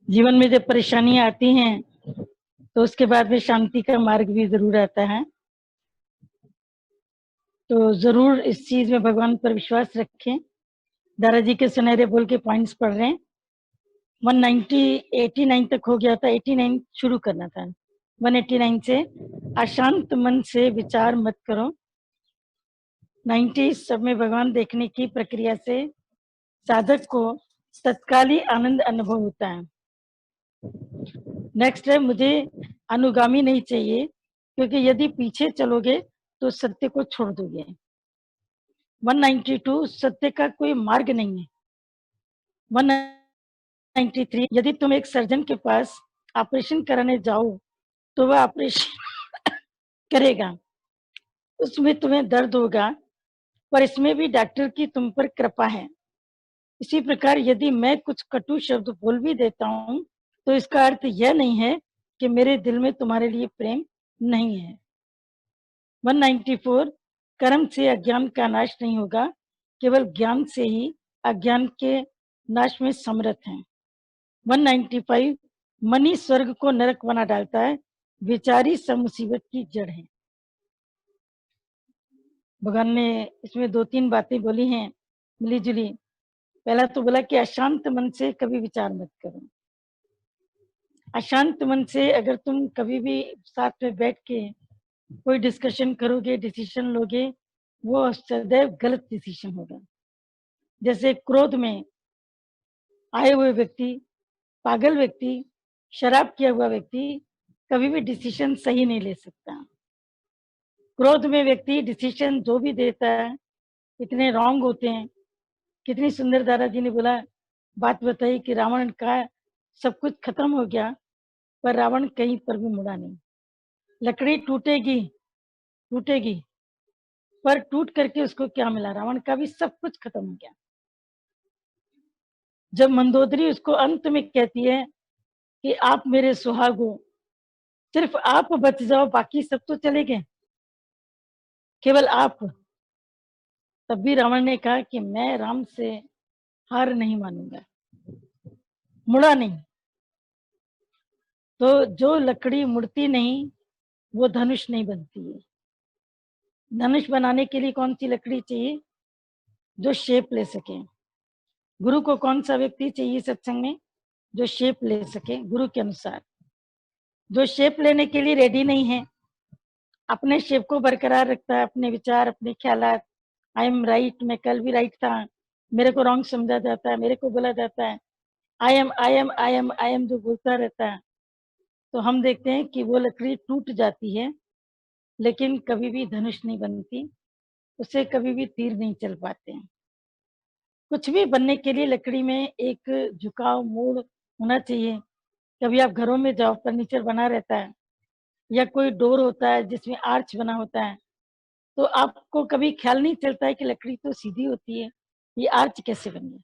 जीवन में जब परेशानियां आती हैं तो उसके बाद में शांति का मार्ग भी जरूर आता है। तो जरूर इस चीज में भगवान पर विश्वास रखें। दादाजी के सुनहरे बोल के पॉइंट्स पढ़ रहे हैं। 190 89 तक हो गया था, 89 शुरू करना था। 189 से अशांत मन से विचार मत करो। 90 सब में भगवान देखने की प्रक्रिया से साधक को तत्काली आनंद अनुभव होता है। नेक्स्ट है, मुझे अनुगामी नहीं चाहिए, क्योंकि यदि पीछे चलोगे तो सत्य को छोड़ दोगे। 192 सत्य का कोई मार्ग नहीं है। 193 यदि तुम एक सर्जन के पास ऑपरेशन कराने जाओ तो वह ऑपरेशन करेगा, उसमें तुम्हें दर्द होगा, पर इसमें भी डॉक्टर की तुम पर कृपा है। इसी प्रकार यदि मैं कुछ कटु शब्द बोल भी देता हूँ तो इसका अर्थ यह नहीं है कि मेरे दिल में तुम्हारे लिए प्रेम नहीं है। 194 कर्म से अज्ञान का नाश नहीं होगा, केवल ज्ञान से ही अज्ञान के नाश में समर्थ है। 195 मन ही स्वर्ग को नरक बना डालता है, विचारी सब मुसीबत की जड़ है। भगवान ने इसमें 2-3 बातें बोली हैं मिली जुली। पहला तो बोला कि अशांत मन से कभी विचार मत करो। अशांत मन से अगर तुम कभी भी साथ में बैठ के कोई डिस्कशन करोगे, डिसीजन लोगे, वो सदैव गलत डिसीजन होगा। जैसे क्रोध में आए हुए व्यक्ति, पागल व्यक्ति, शराब किया हुआ व्यक्ति कभी भी डिसीजन सही नहीं ले सकता। क्रोध में व्यक्ति डिसीजन जो भी देता है इतने रॉन्ग होते हैं। कितनी सुंदर दादाजी ने बोला, बात बताई कि रावण का सब कुछ खत्म हो गया पर रावण कहीं पर भी मुड़ा नहीं। लकड़ी टूटेगी टूटेगी, पर टूट करके उसको क्या मिला? रावण का भी सब कुछ खत्म हो गया। जब मंदोदरी उसको अंत में कहती है कि आप मेरे सुहाग हो, सिर्फ आप बच जाओ, बाकी सब तो चले गए, केवल आप। तब भी रावण ने कहा कि मैं राम से हार नहीं मानूंगा, मुड़ा नहीं। तो जो लकड़ी मुड़ती नहीं वो धनुष नहीं बनती है। धनुष बनाने के लिए कौन सी लकड़ी चाहिए? जो शेप ले सके। गुरु को कौन सा व्यक्ति चाहिए सत्संग में? जो शेप ले सके गुरु के अनुसार। जो शेप लेने के लिए रेडी नहीं है, अपने शेप को बरकरार रखता है, अपने विचार, अपने ख्यालात, आई एम राइट, मैं कल भी राइट था, मेरे को रॉन्ग समझा जाता है, मेरे को बोला जाता है, I am I am I am I am जो बोलता रहता है, तो हम देखते हैं कि वो लकड़ी टूट जाती है, लेकिन कभी भी धनुष नहीं बनती, उससे कभी भी तीर नहीं चल पाते हैं। कुछ भी बनने के लिए लकड़ी में एक झुकाव, मोड़ होना चाहिए। कभी आप घरों में जाओ, फर्नीचर बना रहता है या कोई डोर होता है जिसमें आर्च बना होता है, तो आपको कभी ख्याल नहीं चलता है कि लकड़ी तो सीधी होती है, ये आर्च कैसे बन गया?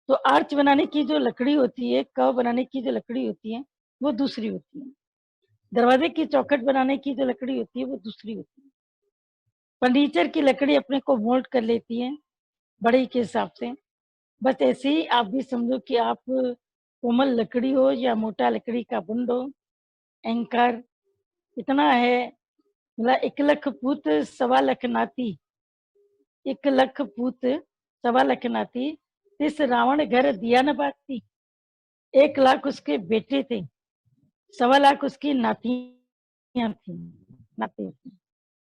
तो आर्च बनाने की जो लकड़ी होती है, कर्व बनाने की जो लकड़ी होती है, वो दूसरी होती है। दरवाजे की चौखट बनाने की जो लकड़ी होती है वो दूसरी होती है। फर्नीचर की लकड़ी अपने को मोल्ड कर लेती है बड़े के हिसाब से। बस ऐसे ही आप भी समझो कि आप कोमल लकड़ी हो या मोटा लकड़ी का बुंड हो। अहंकार इतना है, मतलब 1 लख पूत 1.25 लख नाती, 1 लख पूत 1.25 लख नाती, इस रावण घर दिया न बाती। 1 लाख उसके बेटे थे, 1.25 लाख उसकी नातियां थी, नाती थी,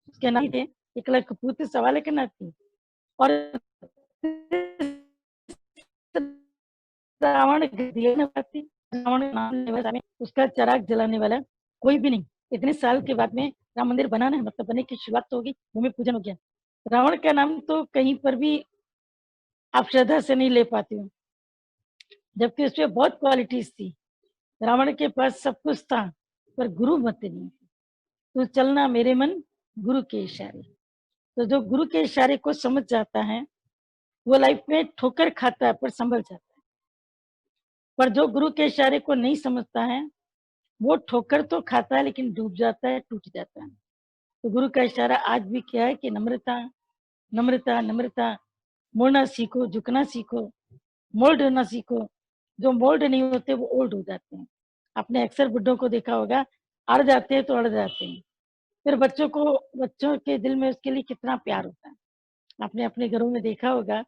उसके नाती थे। 1 लख पूत 1.25 लख नाती, और रावण घर दिया न बाती। रावण नाम लेने वाला, उसका चिराग जलाने वाला कोई भी नहीं। इतने साल के बाद में राम मंदिर बना ना, मतलब बनने की शुरुआत तो होगी, भूमि पूजन हो गया। रावण का नाम तो कहीं पर भी आप श्रद्धा से नहीं ले पाती हो, जबकि उसमें बहुत क्वालिटीज थी। रावण के पास सब कुछ था पर गुरु मत नहीं थी। तो चलना मेरे मन गुरु के इशारे। तो जो गुरु के इशारे को समझ जाता है वो लाइफ में ठोकर खाता है पर संभल जाता है। पर जो गुरु के इशारे को नहीं समझता है वो ठोकर तो खाता है लेकिन डूब जाता है, टूट जाता है। तो गुरु का इशारा आज भी क्या है कि नम्रता नम्रता नम्रता, मुड़ना सीखो, झुकना सीखो, मोल्ड होना सीखो, जो मोल्ड नहीं होते वो ओल्ड हो जाते हैं। आपने अक्सर बुड्ढों को देखा होगा, अड़ जाते हैं तो अड़ जाते हैं। फिर बच्चों के दिल में उसके लिए कितना प्यार होता है। आपने अपने घरों में देखा होगा,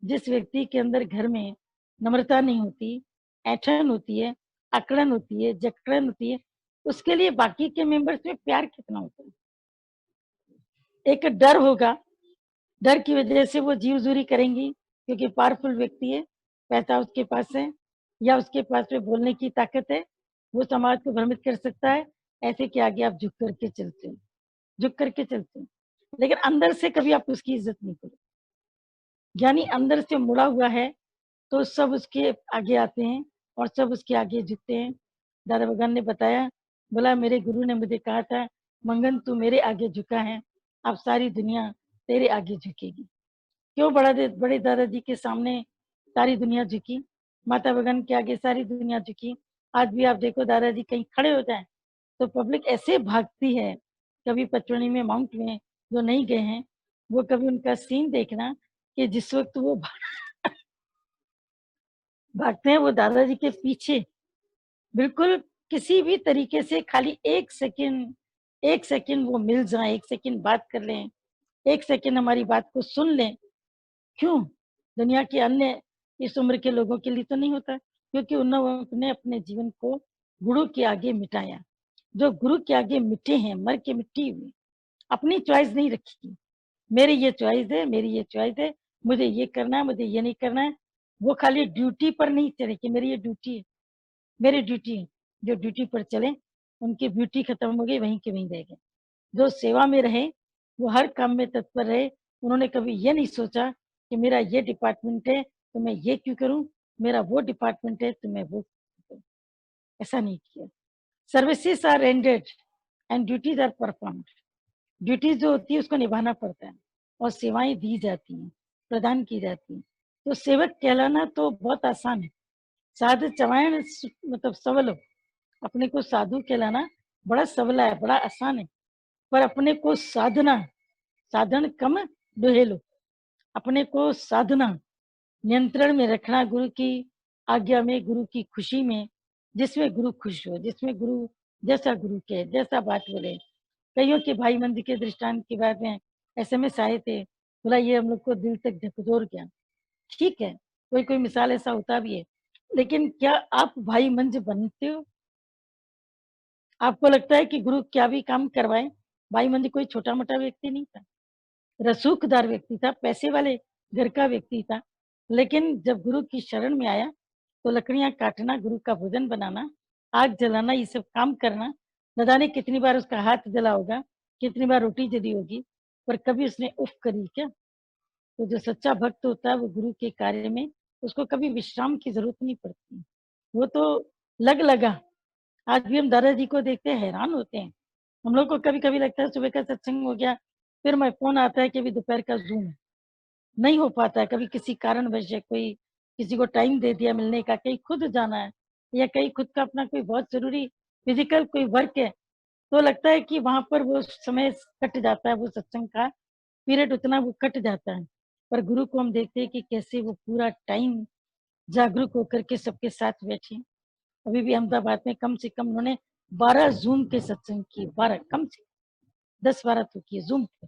जिस व्यक्ति के अंदर घर में नम्रता नहीं होती, ऐंठन होती है, अकड़न होती है, जकड़न होती है, उसके लिए बाकी के मेंबर्स में प्यार कितना होता है। एक डर होगा, डर की वजह से वो जीव-ज़ूरी करेंगी, क्योंकि पावरफुल व्यक्ति है, पैसा उसके पास है या उसके पास में बोलने की ताकत है, वो समाज को भ्रमित कर सकता है, ऐसे के आगे आप झुक करके चलते हो, झुक करके चलते हो। लेकिन अंदर से कभी आप उसकी इज़्ज़त नहीं करोगे। यानी अंदर से मुड़ा हुआ है, तो सब उसके आगे आते हैं और सब उसके आगे झुकते हैं। दादा भगवान ने बताया, बोला मेरे गुरु ने मुझे कहा था, मंगन तू मेरे आगे झुका है, अब सारी दुनिया तेरे आगे झुकेगी। क्यों बड़े दादाजी के सामने सारी दुनिया झुकी, माता भगवान के आगे सारी दुनिया झुकी। आज भी आप देखो दादाजी कहीं खड़े हो जाएँ, तो पब्लिक ऐसे भागती है। कभी पचमढ़ी में, माउंट में जो नहीं गए हैं, वो कभी उनका सीन देखना कि जिस वक़्त वो भागते हैं, वो दादाजी के पीछे बिल्कुल किसी भी तरीके से खाली 1 सेकंड वो मिल जाएँ, 1 सेकंड बात कर लें, 1 सेकंड हमारी बात को सुन लें। क्यों? दुनिया के अन्य इस उम्र के लोगों के लिए तो नहीं होता, क्योंकि उन्होंने अपने जीवन को गुरु के आगे मिटाया। जो गुरु के आगे मिटे हैं, मर के मिट्टी हुए, अपनी चॉइस नहीं रखी। मेरी ये चॉइस है, मेरी ये चॉइस है, मुझे ये करना है, मुझे ये नहीं करना है। वो खाली ड्यूटी पर नहीं चले कि मेरी ये ड्यूटी है, मेरी ड्यूटी है। जो ड्यूटी पर चले, उनकी ब्यूटी खत्म हो गई, वहीं के वहीं रह गए। जो सेवा में रहे, वो हर काम में तत्पर रहे। उन्होंने कभी ये नहीं सोचा कि मेरा ये डिपार्टमेंट है, तो मैं ये क्यों करूँ? मेरा वो डिपार्टमेंट है, तो मैं वो क्यों करूँ? ऐसा नहीं किया। Services are rendered and duties are performed. Duties जो होती है उसको निभाना पड़ता है और सेवाएँ दी जाती हैं, प्रदान की जाती हैं। तो सेवक कहलाना तो बहुत आसान है। साधु चवाएण मतलब सबल हो। अपने को साधु कहलाना बड़ा सबला है, बड़ा आसान है। पर अपने को साधना, साधन कम दुहेलो, अपने को साधना, नियंत्रण में रखना गुरु की आज्ञा में, गुरु की खुशी में, जिसमें गुरु खुश हो, जिसमें गुरु जैसा गुरु कहे, जैसा बात बोले। कइयों के भाई मंद के दृष्टांत के बारे में एसएमएस आए थे, बोला ये हम लोग को दिल तक झकझोर गया। ठीक है, कोई-कोई मिसाल ऐसा होता भी है, लेकिन क्या आप भाई मंज बनते हो? आपको लगता है कि गुरु क्या भी काम करवाए? भाई मंज कोई छोटा-मोटा व्यक्ति नहीं था, रसूखदार व्यक्ति था, पैसे वाले घर का व्यक्ति था। लेकिन जब गुरु की शरण में आया, तो लकड़ियाँ काटना, गुरु का भोजन बनाना, आग जलाना, ये सब काम करना, न जाने कितनी बार उसका हाथ जला होगा, कितनी बार रोटी जली होगी, पर कभी उसने उफ़ करी क्या? तो जो सच्चा भक्त होता है, वो गुरु के कार्य में उसको कभी विश्राम की ज़रूरत नहीं पड़ती। वो तो लग लगा। आज भी हम दादाजी को देखते हैं, हैरान होते हैं। हम लोग को कभी-कभी लगता है सुबह का सत्संग हो गया, फिर मैं फ़ोन आता है कि अभी दोपहर का ज़ूम है। नहीं हो पाता है, कभी किसी कारणवश या कोई किसी को टाइम दे दिया मिलने का, कहीं खुद जाना है या कहीं खुद का अपना कोई बहुत ज़रूरी फ़िज़िकल कोई वर्क है, तो लगता है कि वहाँ पर वो समय कट जाता है, वो सत्संग का पीरियड उतना वो कट जाता है। पर गुरु को हम देखते हैं कि कैसे वो पूरा टाइम जागरूक होकर के सबके साथ बैठे। अभी भी अहमदाबाद में कम से कम उन्होंने 12 ज़ूम के सत्संग किए, 12 कम से 10-12 तो किए ज़ूम पर।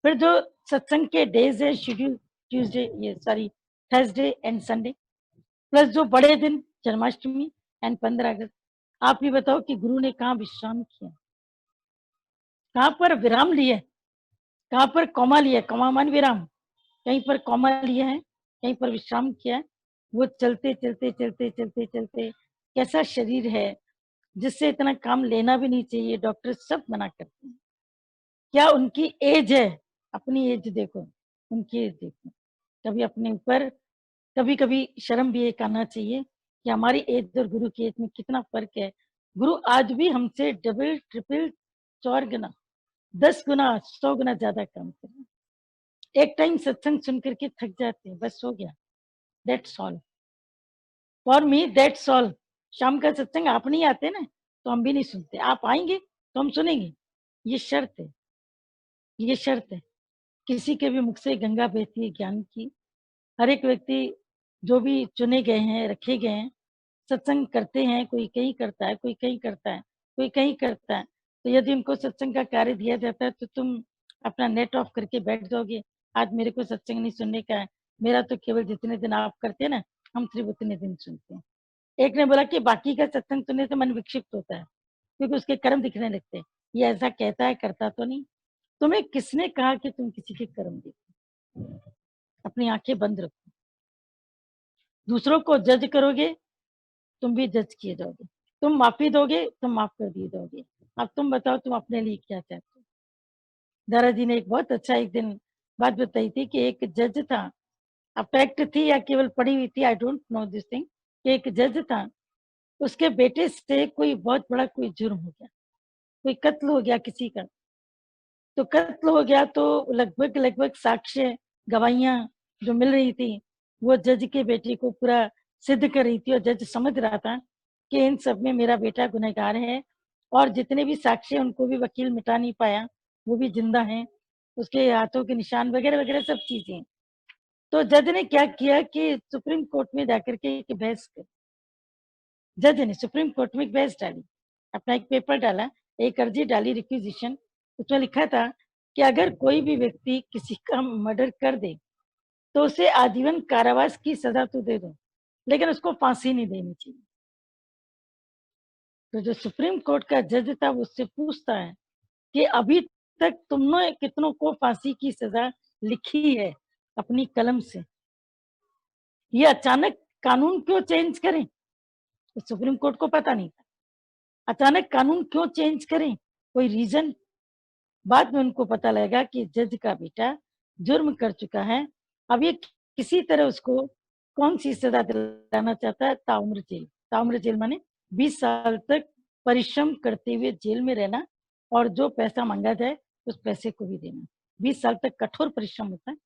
फिर जो सत्संग के डेज़ है शेड्यूल ट्यूज़डे ये sorry Thursday and Sunday plus जो बड़े दिन जन्माष्टमी एंड 15 अगस्त। आप ही बताओ कि गुरु ने कहाँ विश्राम किया? कहाँ पर विराम लिए? कहाँ पर कॉमा लिया? कॉमा माने विराम। कहीं पर कॉमा लिया है, कहीं पर विश्राम किया है। वो चलते, चलते, चलते, चलते, चलते कैसा शरीर है, जिससे इतना काम लेना भी नहीं चाहिए, डॉक्टर सब मना करते हैं। क्या उनकी एज है? अपनी एज देखो, उनकी एज देखो। कभी अपने ऊपर कभी-कभी शर्म भी एक आना चाहिए कि हमारी एज और गुरु की एज में कितना फ़र्क है। गुरु आज भी हमसे डबल, ट्रिपल, 4 गुना, 10 गुना, 100 गुना ज़्यादा काम कर रहे हैं। एक टाइम सत्संग सुन कर के थक जाते हैं, बस हो गया, that's all. For me that's all. शाम का सत्संग आप नहीं आते ना, तो हम भी नहीं सुनते। आप आएँगे, तो हम सुनेंगे। ये शर्त है, ये शर्त है। किसी के भी मुख से गंगा बहती है ज्ञान की। हर एक व्यक्ति जो भी चुने गए हैं, रखे गए हैं, सत्संग करते हैं, कोई कहीं करता है, कोई कहीं करता है, कोई कहीं करता है। तो यदि उनको सत्संग का कार्य दिया जाता है तो तुम अपना नेट ऑफ करके बैठ जाओगे, आज मेरे को सत्संग नहीं सुनने का है, मेरा तो केवल जितने दिन आप करते हैं ना, हम सिर्फ उतने दिन सुनते हैं। एक ने बोला कि बाकी का सत्संग सुनने से मन विक्षिप्त होता है, क्योंकि उसके कर्म दिखने लगते हैं। ये ऐसा कहता है, करता तो नहीं। तुम्हें किसने कहा कि तुम किसी के कर्म देखो? अपनी आंखें बंद रखो। दूसरों को जज करोगे, तुम भी जज किए जाओगे। तुम माफी दोगे, तुम माफ कर दिए जाओगे। अब तुम बताओ, तुम अपने लिए क्या चाहते हो? दारा जी ने एक बहुत अच्छा एक दिन बात बताई थी कि एक जज था, अब फैक्ट थी या केवल पढ़ी हुई थी, I don't know this thing, कि एक जज था, उसके बेटे से कोई बहुत बड़ा कोई जुर्म हो गया, कोई कत्ल हो गया किसी का। तो कत्ल हो गया तो लगभग लगभग साक्ष्य, गवाहियां जो मिल रही थी, वो जज के बेटे को पूरा सिद्ध कर रही थी, और जज समझ रहा था कि इन सब में मेरा बेटा गुनहगार है, और जितने भी साक्ष्य उनको भी वकील मिटा नहीं पाया, वो भी जिंदा हैं, उसके हाथों के निशान वगैरह वगैरह सब चीजें। तो जज ने क्या किया कि सुप्रीम कोर्ट में जाकर के एक बहस कर, जज ने सुप्रीम कोर्ट में एक बहस डाली, अपना एक पेपर डाला, एक अर्जी डाली, रिक्विजिशन। उसमें लिखा था कि अगर कोई भी व्यक्ति किसी का मर्डर कर दे तो उसे आजीवन कारावास की सजा तो दे दो, लेकिन उसको फांसी नहीं देनी चाहिए। तो जो सुप्रीम कोर्ट का जज था वो उससे पूछता है कि अभी तक तुमने कितनों को फांसी की सजा लिखी है अपनी कलम से, ये अचानक कानून क्यों चेंज करें? तो सुप्रीम कोर्ट को पता नहीं था, अचानक कानून क्यों चेंज करें, कोई रीजन? बाद में उनको पता लगेगा कि जज का बेटा जुर्म कर चुका है, अब ये किसी तरह उसको कौन सी सजा दिलाना चाहता है? ताउम्र जेल। ताउम्र जेल माने 20 साल तक परिश्रम करते हुए जेल में रहना, और जो पैसा मांगा जाए उस पैसे को भी देना। 20 साल तक कठोर परिश्रम होता है,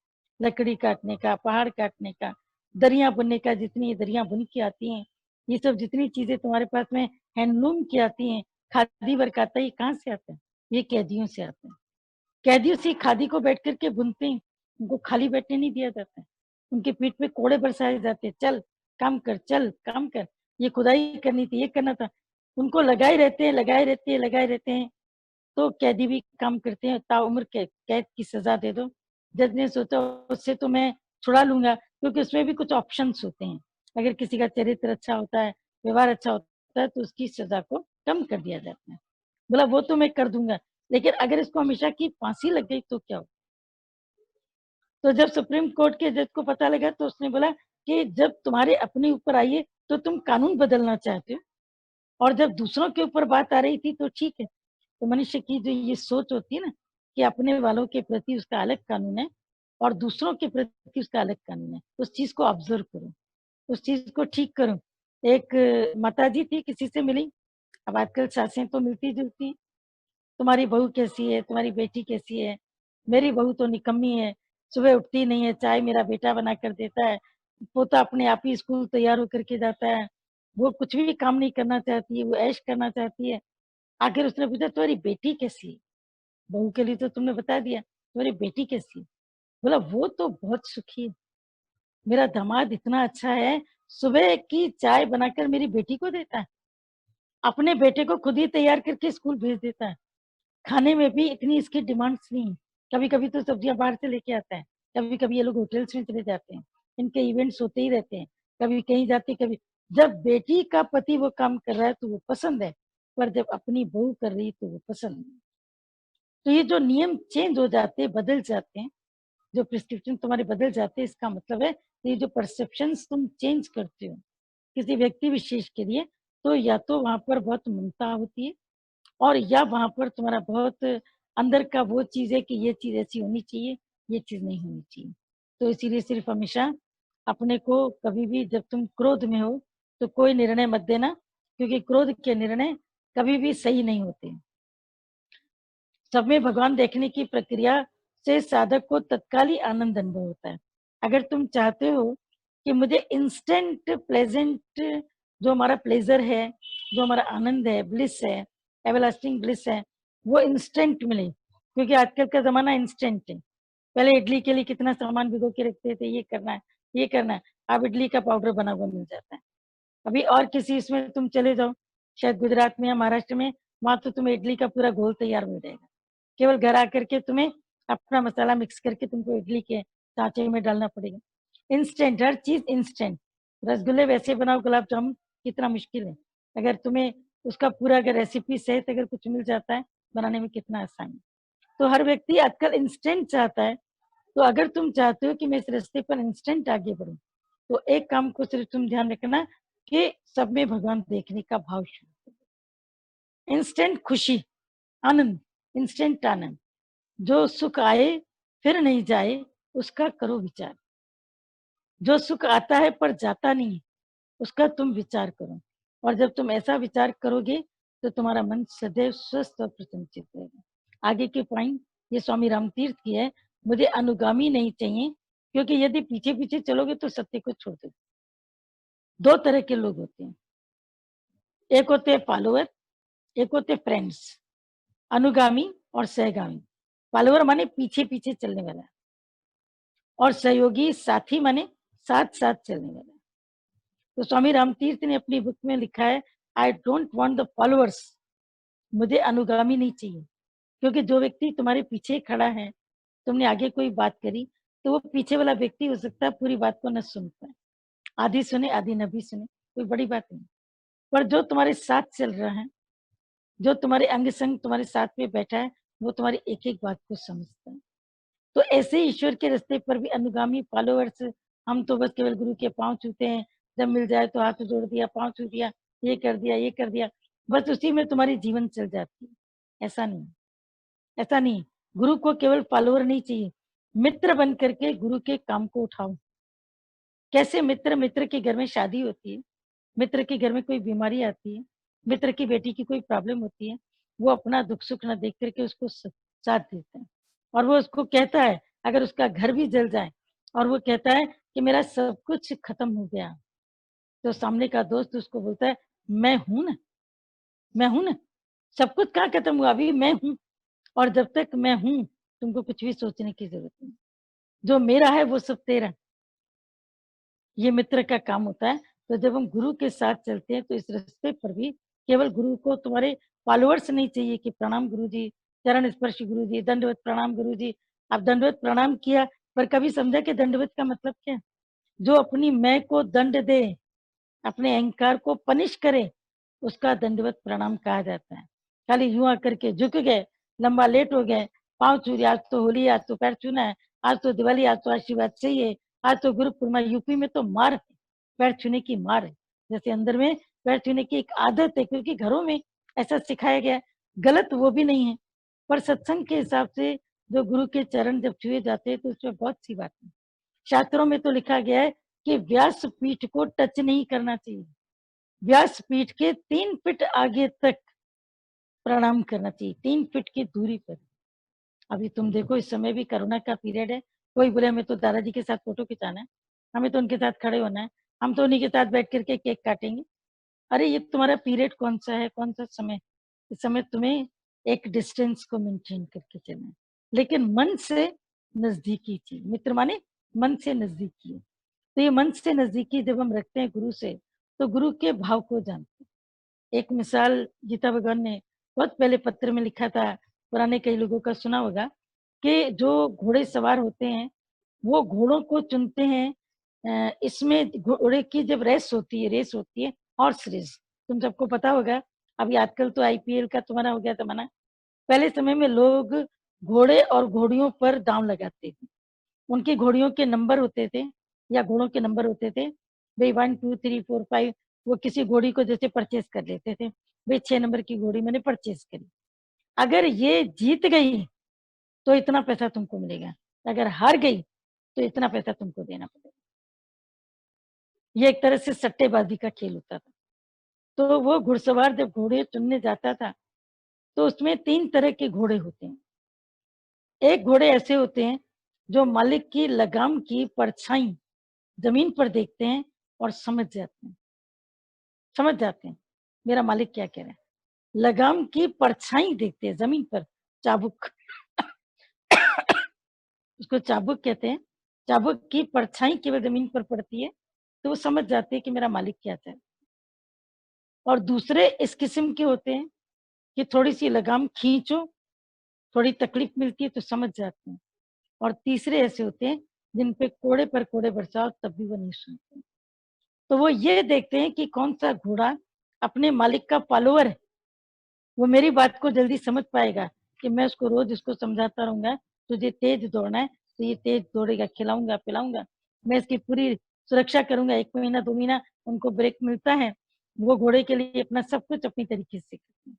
लकड़ी काटने का, पहाड़ काटने का, दरिया बुनने का, जितनी दरिया बुन के आती हैं, ये सब जितनी चीजें तुम्हारे पास में हैंडलूम की आती हैं, खादी वर्क आता है, ये कहाँ से आता है? ये कैदियों से आता है। कैदियों से खादी को बैठ करके बुनते हैं, उनको खाली बैठने नहीं दिया जाता है, उनके पीठ पे कोड़े बरसाए जाते हैं, चल काम कर, चल काम कर, ये खुदाई करनी थी, ये करना था, उनको लगाए रहते हैं, लगाए रहते हैं, लगाए रहते हैं। तो कैदी भी काम करते हैं, ताउम्र कैद की सजा दे दो। जज ने सोचा उससे तो मैं छुड़ा लूंगा, क्योंकि उसमें भी कुछ ऑप्शंस होते हैं, अगर किसी का चरित्र अच्छा होता है, व्यवहार अच्छा होता है, तो उसकी सजा को कम कर दिया जाता है। बोला वो तो मैं कर दूंगा, लेकिन अगर इसको हमेशा की फांसी लग गई तो क्या हो? तो जब सुप्रीम कोर्ट के जज को पता लगा तो उसने बोला कि जब तुम्हारे अपने ऊपर आई है तो तुम कानून बदलना चाहते हो, और जब दूसरों के ऊपर बात आ रही थी तो ठीक है। तो मनुष्य की जो ये सोच होती है ना, कि अपने वालों के प्रति उसका अलग कानून है और दूसरों के प्रति उसका अलग कानून है, उस चीज को ऑब्जर्व करो, उस चीज को ठीक करो। एक माता जी थी, किसी से मिली, अब आजकल सासें तो मिलती जुलती हैं, तुम्हारी बहू कैसी है, तुम्हारी बेटी कैसी है? मेरी बहू तो निकम्मी है, सुबह उठती नहीं है, चाय मेरा बेटा बना कर देता है, पोता अपने आप ही स्कूल तैयार होकर के जाता है, वो कुछ भी काम नहीं करना चाहती है, वो ऐश करना चाहती है। आखिर उसने पूछा तुम्हारी बेटी कैसी है? बहू के लिए तो तुमने बता दिया, तुम्हारी बेटी कैसी है? बोला वो तो बहुत सुखी है, मेरा दामाद इतना अच्छा है, सुबह की चाय बनाकर मेरी बेटी को देता है, अपने बेटे को खुद ही तैयार करके स्कूल भेज देता है, खाने में भी इतनी इसकी डिमांड्स नहीं है, कभी कभी तो सब्जियां बाहर से लेके आता है, कभी कभी ये लोग होटल्स में चले जाते हैं, इनके इवेंट्स होते ही रहते हैं, कभी कहीं जाते, कभी। जब बेटी का पति वो काम कर रहा है तो वो पसंद है, पर जब अपनी बहू कर रही तो वो पसंद नहीं। तो ये जो नियम चेंज हो जाते हैं, बदल जाते हैं, जो प्रिस्क्रिप्शन तुम्हारे बदल जाते हैं, इसका मतलब है ये जो परसेप्शन तुम चेंज करते हो किसी व्यक्ति विशेष के लिए, तो या तो वहां पर बहुत ममता होती है, और या वहां पर तुम्हारा बहुत अंदर का वो चीज है कि ये चीज ऐसी होनी चाहिए, ये चीज नहीं होनी चाहिए। तो इसीलिए सिर्फ हमेशा अपने को कभी भी जब तुम क्रोध में हो तो कोई निर्णय मत देना, क्योंकि क्रोध के निर्णय कभी भी सही नहीं होते। सब में भगवान देखने की प्रक्रिया से साधक को तत्काली आनंद अनुभव होता है। अगर तुम चाहते हो कि मुझे इंस्टेंट प्लेजेंट, जो हमारा प्लेजर है, जो हमारा आनंद है, ब्लिस है, एवरलास्टिंग ब्लिस है, वो इंस्टेंट मिले, क्योंकि आजकल का जमाना इंस्टेंट है। पहले इडली के लिए कितना सामान भिगो के रखते थे, ये करना है, ये करना है, अब इडली का पाउडर बना हुआ मिल जाता है। अभी और किसी इसमें तुम चले जाओ, शायद गुजरात में या महाराष्ट्र में, वहां तो तुम्हें इडली का पूरा घोल तैयार मिल जाएगा। केवल घर आकर के तुम्हें अपना मसाला मिक्स करके तुमको इडली के सांचे में डालना पड़ेगा। इंस्टेंट, हर चीज इंस्टेंट। रसगुल्ले वैसे बनाओ, गुलाब जामुन कितना मुश्किल है, अगर तुम्हें उसका पूरा अगर रेसिपी सहित अगर कुछ मिल जाता है बनाने में कितना आसान है। तो हर व्यक्ति आजकल इंस्टेंट चाहता है। तो अगर तुम चाहते हो कि मैं इस रास्ते पर इंस्टेंट आगे बढ़ूं, तो एक काम को सिर्फ तुम ध्यान रखना कि सब में भगवान देखने का भाव शुरू करो। इंस्टेंट खुशी, आनंद, इंस्टेंट आनंद, जो सुख आए फिर नहीं जाए उसका करो विचार। जो सुख आता है पर जाता नहीं, उसका तुम विचार करो। और जब तुम ऐसा विचार करोगे तो तुम्हारा मन सदैव स्वस्थ और प्रसन्नचित रहेगा। आगे के पॉइंट ये स्वामी रामतीर्थ की है, मुझे अनुगामी नहीं चाहिए, क्योंकि यदि पीछे पीछे चलोगे तो सत्य को छोड़ दो। दो तरह के लोग होते हैं, एक होते हैं फॉलोअर, एक होते फ्रेंड्स। अनुगामी और सहगामी। फॉलोअर माने पीछे पीछे चलने वाला, और सहयोगी साथी माने साथ साथ चलने वाला। तो स्वामी रामतीर्थ ने अपनी बुक में लिखा है, I don't want the followers, मुझे अनुगामी नहीं चाहिए। क्योंकि जो व्यक्ति तुम्हारे पीछे खड़ा है, तुमने आगे कोई बात करी तो वो पीछे वाला व्यक्ति हो सकता है पूरी बात को न सुन पाए, आधी सुने आधी न भी सुने, कोई बड़ी बात नहीं। पर जो तुम्हारे साथ चल रहा है, जो तुम्हारे अंग संग तुम्हारे साथ में बैठा है, वो तुम्हारी एक एक बात को समझता है। तो ऐसे ही ईश्वर के रास्ते पर भी अनुगामी फॉलोअर्स, हम तो बस केवल गुरु के पांव छूते हैं, जब मिल जाए तो हाथ जोड़ दिया, पांव छू दिया, ये कर दिया, ये कर दिया, बस उसी में तुम्हारी जीवन चल जाती है। ऐसा नहीं, ऐसा नहीं। गुरु को केवल फॉलोअर नहीं चाहिए, मित्र बन करके गुरु के काम को उठाओ। कैसे मित्र? मित्र के घर में शादी होती है, मित्र के घर में कोई बीमारी आती है, मित्र की बेटी की कोई प्रॉब्लम होती है, वो अपना दुख सुख न देख करके उसको साथ देता है। और वो उसको कहता है, अगर उसका घर भी जल जाए और वो कहता है कि मेरा सब कुछ खत्म हो गया, तो सामने का दोस्त उसको बोलता है, मैं हूं ना, मैं हूं ना, सब कुछ कहाँ खत्म हुआ, अभी मैं हूं। और जब तक मैं हूं, तुमको कुछ भी सोचने की जरूरत नहीं, जो मेरा है वो सब तेरा। ये मित्र का काम होता है। तो जब हम गुरु के साथ चलते हैं तो इस रास्ते पर भी केवल गुरु को तुम्हारे फॉलोअर्स नहीं चाहिए कि प्रणाम गुरु जी, चरण स्पर्श गुरु जी, दंडवत प्रणाम गुरु जी। अब दंडवत प्रणाम किया, पर कभी समझा कि दंडवत का मतलब क्या है? जो अपनी मैं को दंड दे, अपने अहंकार को पनिश करे, उसका दंडवत प्रणाम कहा जाता है। खाली यूं आकर के झुक गए, लंबा लेट हो गए, पाँव छू रहे, आज तो होली, आज तो पैर छूना है, आज तो दिवाली, आज तो आशीर्वाद चाहिए, आज तो गुरु पूर्णिमा। यूपी में तो मार है, पैर छूने की मार है। जैसे अंदर में पैर छूने की एक आदत है, क्योंकि घरों में ऐसा सिखाया गया है। गलत वो भी नहीं है, पर सत्संग के हिसाब से जो गुरु के चरण जब छुए जाते हैं तो उसमें बहुत सी बातें, शास्त्रों में तो लिखा गया है कि व्यास पीठ को टच नहीं करना चाहिए, व्यास पीठ के 3 फीट आगे तक प्रणाम करना चाहिए, 3 फीट की दूरी पर। अभी तुम देखो, इस समय भी कोरोना का पीरियड है, कोई बोले हमें तो दादाजी के साथ फोटो खिंचाना है, हमें तो उनके साथ खड़े होना है, हम तो उन्हीं के साथ बैठ करके केक काटेंगे। अरे ये तुम्हारा पीरियड कौन सा है, कौन सा समय? इस समय तुम्हें एक डिस्टेंस को मेंटेन करके चलना है, लेकिन मन से नजदीकी चाहिए। मित्र माने मन से नजदीकी है। तो ये मन से नजदीकी जब हम रखते हैं गुरु से, तो गुरु के भाव को जानते हैं। एक मिसाल गीता भगवान ने बहुत पहले पत्र में लिखा था, पुराने कई लोगों का सुना होगा, कि जो घोड़े सवार होते हैं वो घोड़ों को चुनते हैं। इसमें घोड़े की जब रेस होती है, हॉर्स रेस, तुम सबको पता होगा। अभी आजकल तो आईपीएल का तुम्हारा हो गया जमाना, पहले समय में लोग घोड़े और घोड़ियों पर दांव लगाते थे। उनकी घोड़ियों के नंबर होते थे या घोड़ों के नंबर होते थे, भाई 1 2 3 4 5। वो किसी घोड़ी को जैसे परचेज कर लेते थे, भाई 6 नंबर की घोड़ी मैंने परचेज करी, अगर ये जीत गई तो इतना पैसा तुमको मिलेगा, अगर हार गई तो इतना पैसा तुमको देना पड़ेगा। ये एक तरह से सट्टेबाजी का खेल होता था। तो वो घुड़सवार जब घोड़े चुनने जाता था, तो उसमें 3 तरह के घोड़े होते हैं। एक घोड़े ऐसे होते हैं जो मालिक की लगाम की परछाई जमीन पर देखते हैं और समझ जाते हैं मेरा मालिक क्या कह रहा है। लगाम की परछाई देखते हैं जमीन पर, चाबुक उसको चाबुक कहते हैं। चाबुक की परछाई केवल जमीन पर पड़ती है, तो वो समझ जाते हैं कि मेरा मालिक क्या चाहे। और दूसरे इस किस्म के होते हैं कि थोड़ी सी लगाम खींचो, थोड़ी तकलीफ मिलती है तो समझ जाते हैं, और तीसरे ऐसे होते हैं जिन पे कोड़े पर कोड़े बरसाओ तब भी वो नहीं सुनते। तो वो ये देखते हैं कि कौन सा घोड़ा अपने मालिक का फॉलोअर है, वो मेरी बात को जल्दी समझ पाएगा कि मैं उसको रोज उसको समझाता रहूंगा, तुझे तेज दौड़ना है तो ये तेज दौड़ेगा, खिलाऊंगा पिलाऊंगा, मैं इसकी पूरी सुरक्षा करूंगा। 1 महीना 2 महीना उनको ब्रेक मिलता है, वो घोड़े के लिए अपना सब कुछ अपनी तरीके से करते हैं।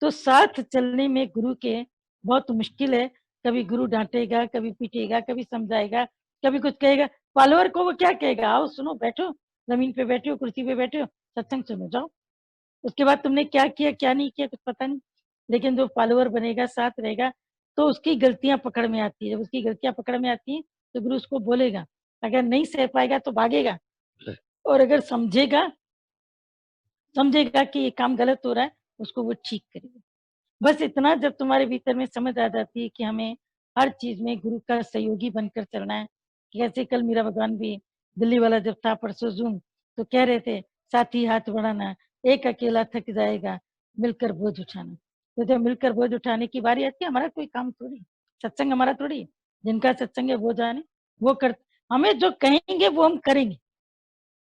तो साथ चलने में गुरु के बहुत मुश्किल है, कभी गुरु डांटेगा, कभी पीटेगा, कभी समझाएगा, कभी कुछ कहेगा। फॉलोअर को वो क्या कहेगा, आओ सुनो, बैठो, जमीन पे बैठे हो, कुर्सी पे बैठे हो, सत्संग सुनो, जाओ। उसके बाद तुमने क्या किया क्या नहीं किया कुछ पता नहीं। लेकिन जो फॉलोअर बनेगा, साथ रहेगा, तो उसकी गलतियां पकड़ में आती है। जब उसकी गलतियां पकड़ में आती हैं तो गुरु उसको बोलेगा, अगर नहीं सह पाएगा तो भागेगा, और अगर समझेगा कि ये काम गलत हो रहा है, उसको वो ठीक करेगा। बस इतना जब तुम्हारे भीतर में समझ आ जाती है कि हमें हर चीज में गुरु का सहयोगी बनकर चलना है। जैसे कल मेरा भगवान भी दिल्ली वाला जब था परसों जूम, तो कह रहे थे साथी हाथ बढ़ाना, एक अकेला थक जाएगा, मिलकर बोझ उठाना। तो जब मिलकर बोझ उठाने की बारी आती है, हमारा कोई काम थोड़ी, सत्संग हमारा थोड़ी, जिनका सत्संग है वो जाने, वो कर, हमें जो कहेंगे वो हम करेंगे।